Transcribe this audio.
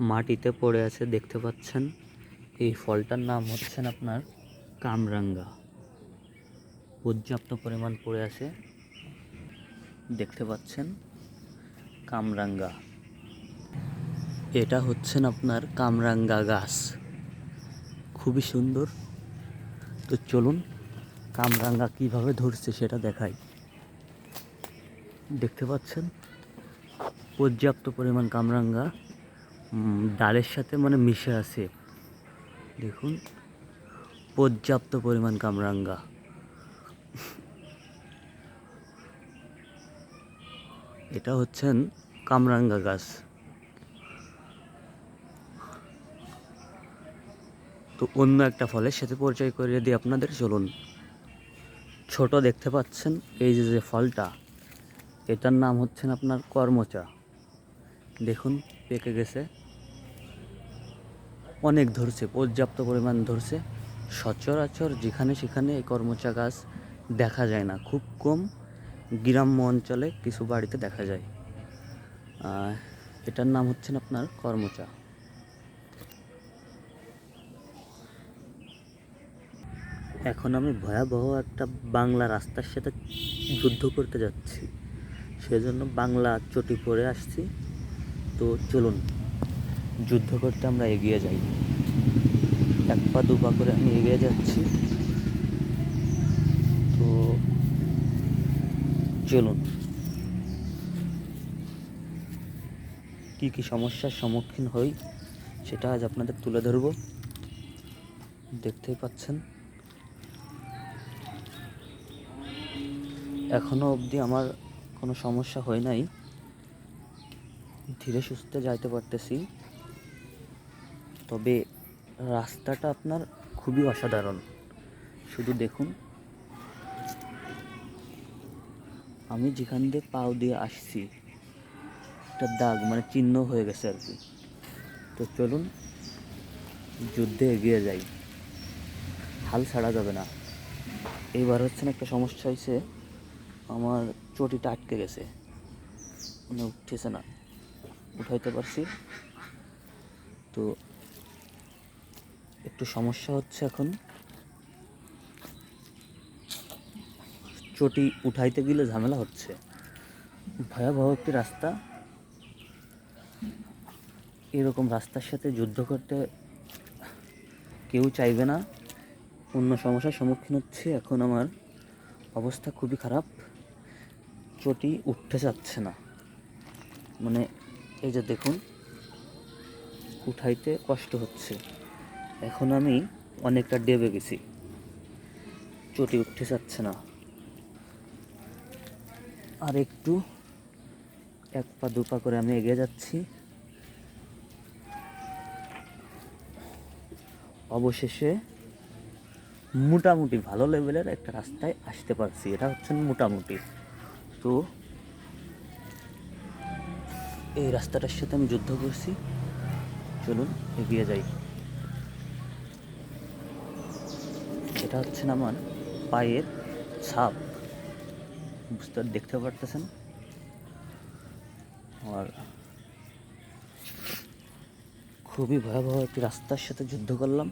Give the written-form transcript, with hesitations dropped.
মাটিতে পড়ে আছে দেখতে পাচ্ছেন। এই ফলটার নাম হচ্ছে আপনার কামরাঙ্গা। পর্যাপ্ত পরিমাণ পড়ে আছে দেখতে পাচ্ছেন, কামরাঙ্গা। এটা হচ্ছেন আপনার কামরাঙ্গা গাছ, খুবই সুন্দর। তো চলুন কামরাঙ্গা কিভাবে ধরছে সেটা দেখাই। দেখতে পাচ্ছেন পর্যাপ্ত পরিমাণ কামরাঙ্গা ডালের সাথে মিশে আছে। দেখুন পর্যাপ্ত পরিমাণ কামরাঙ্গা। এটা হচ্ছেন কামরাঙ্গা গাছ। তো অন্য একটা ফলের সাথে পরিচয় করিয়ে দিই আপনাদের, চলুন। ছোট দেখতে পাচ্ছেন এই যে ফলটা, এটার নাম হচ্ছেন আপনার করমচা। দেখুন পেকে গেছে, অনেক ধরছে, পর্যাপ্ত পরিমাণ ধরছে। সচরাচর যেখানে সেখানে এই করমচা গাছ দেখা যায় না, খুব কম গ্রাম্য অঞ্চলে কিছু বাড়িতে দেখা যায়। এটার নাম হচ্ছেন আপনার করমচা। এখন আমি ভয়াবহ একটা বাংলা রাস্তার সাথে যুদ্ধ করতে যাচ্ছি, সেজন্য বাংলা চটি পরে আসছি। তো চলুন যুদ্ধ করতে আমরা এগিয়ে যাই। এক পা দু পা করে আমি এগিয়ে যাচ্ছি। তো চলুন কী কী সমস্যার সম্মুখীন হই সেটা আজ আপনাদের তুলে ধরব। দেখতেই পাচ্ছেন এখনও অবধি আমার কোনো সমস্যা হয় নাই, ধীরে সুস্থে যাইতে পারতেছি। তবে রাস্তাটা আপনার খুবই অসাধারণ। শুধু দেখুন, আমি যেখান দিয়ে পাও দিয়ে আসছি একটা দাগ চিহ্ন হয়ে গেছে আর কি। তো চলুন যুদ্ধে এগিয়ে যাই, হাল ছাড়া যাবে না। এইবার হচ্ছেন একটা সমস্যা হয়েছে, আমার চটিটা আটকে গেছে, উঠতেছে না, উঠাইতে পারছি। তো একটু সমস্যা হচ্ছে এখন, চটি উঠাইতে গেলে ঝামেলা হচ্ছে। ভয়াবহ একটি রাস্তা, এরকম রাস্তার সাথে যুদ্ধ করতে কেউ চাইবে না। অন্য সমস্যার সম্মুখীন হচ্ছে। এখন আমার অবস্থা খুবই খারাপ, চটি উঠতে চাচ্ছে না। এই যে দেখুন, উঠাইতে কষ্ট হচ্ছে। এখন আমি অনেকটা ডেবে গেছি, চটি উঠতে চাচ্ছে না। আর একটু এক পা দু পা করে আমি এগিয়ে যাচ্ছি। অবশেষে মোটামুটি ভালো লেভেলের একটা রাস্তায় আসতে পারছি। এটা হচ্ছে মোটামুটি। তো এই রাস্তাটার সাথে আমি যুদ্ধ করছি, চলুন এগিয়ে যাই। এটা হচ্ছে আমার পায়ের ছাপ, দেখতে পারতেছেন। আর খুবই ভয়াবহ একটি রাস্তার সাথে যুদ্ধ করলাম।